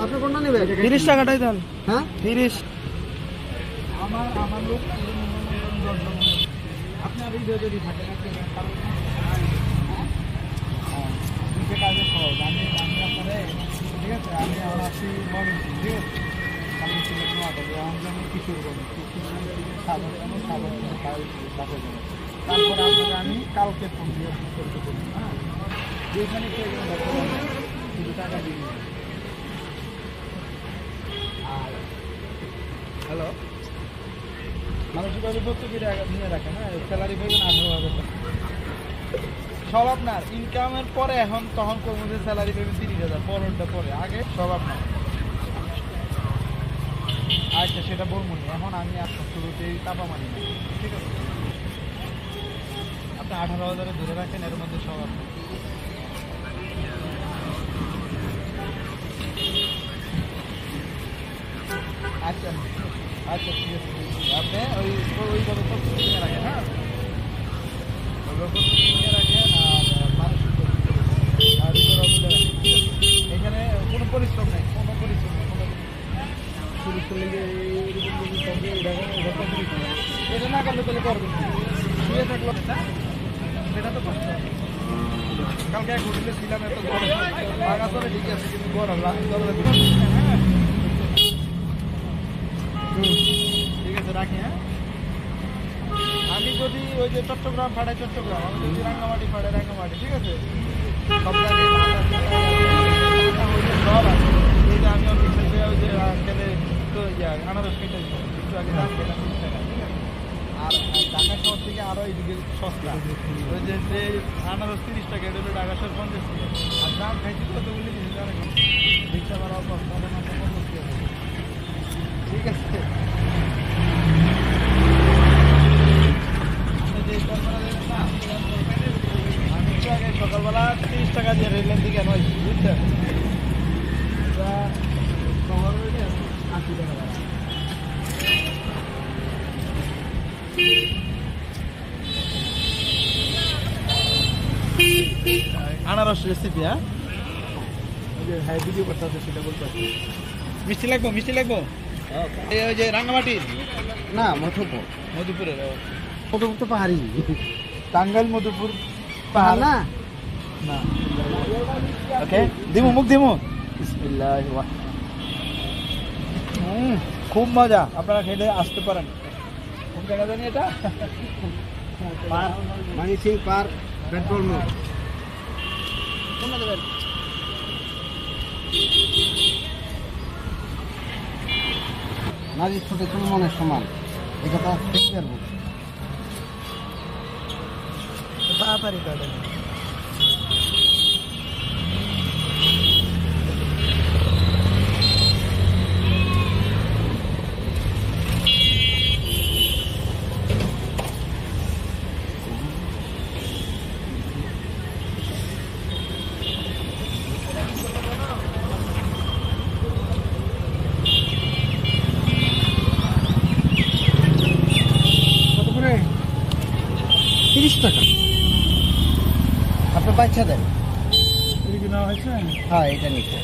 আপনি কোনটা নেবেন? 30 টাকাটাই দেন। হ্যাঁ 30। আমার লোক আপনি আর ভিডিও যদি থাকে না নিচে কাজে সহজ আমি আপনার ঠিক আছে আমি এখন আসছি মর্নিং ঠিক আছে আমি সিলেক্ট না করবো আমি কিশোর করবো তারপরে আপনাকে আমি কালকে ফোন দিয়ে করতে বলবো হ্যাঁ যেখানে শুধু টাকা দিয়ে আর হ্যালো মানুষের প্রত্যেকে নিয়ে রাখে না স্যালারি পাইবেন 18,000 টাকা সব আপনার ইনকামের পরে এখন তখন কর্মীদের স্যালারি পাবেন 30,000 পরেরটা পরে আগে সব আপনার আচ্ছা সেটা বলবো এখন আমি আপনার শুরুতেই টাকা মানি না ঠিক আছে আপনি 18,000 ধরে রাখেন এর মধ্যে সব আপনার আচ্ছা আচ্ছা ঠিক আছে আপনি ওইভাবে প্রস্তুতি নিয়ে রাখেন হ্যাঁ ওইভাবে প্রস্তুতি নিয়ে রাখেন আর এখানে কোনো পরিশ্রম নেই কোনো পরিশ্রম নেই শুরু করলে এটা না করলে তাহলে করবেন শুয়ে থাকলো সেটা তো কষ্ট কালকে এক হোটেলে ছিলাম এত গরম আগা চলে ঠিক আছে কিন্তু গরম হ্যাঁ ঠিক আছে রাখি হ্যাঁ আমি যদি ওই যে চট্টগ্রাম ফাটাই চট্টগ্রাম আমি যদি রাঙ্গামাটি ফাটাই রাঙ্গামাটি ঠিক আছে সব জায়গায় সব আছে এই যে আমি অফিসে ওই যে খেলে তো আনারস কেটে একটু আগে দাম খেলাম 30 টাকা ঠিক আছে আর ঢাকা শহর থেকে আরও এইদিকে সস্তা ওই যে আনারস 30 টাকা এটা হলো ঢাকা শহর 50 টাকা আর দাম খাইছি কত বলে দিয়েছি অনেক রিক্সা ভাড়া অল্প ঠিক আছে আমি একটু আগে সকালবেলা 30 টাকা দিয়ে রেলের দিকে নয় বুঝছেন শহর হইলে 80 টাকা আনারস রেসিপি হ্যাঁ ওই যে হ্যাঁ ভিডিও করতে হবে সেটা বলতে মিষ্টি লাগবো ওই যে রাঙ্গামাটি না মধুপুর মধুপুরের মধুপুর তো পাহাড়ি টাঙ্গাইল মধুপুর পাহাড় না না ওকে দিমু মুখ দিমু বিসমিল্লাহ খুব মজা আপনারা খেলে আসতে পারেন কোন জায়গা জানি এটা মানি সিং পার্ক পেট্রোল মোড় কোনটা দেবেন নারীর ছোটে তুমি মনের সমান এই কথা দেখতে পারবো তাড়াতাড়ি কাটেন কত করে 30 টাকা আপনার বাচ্চা দেন এটা কি নেওয়া হয়েছে হ্যাঁ এটা নিচ্ছে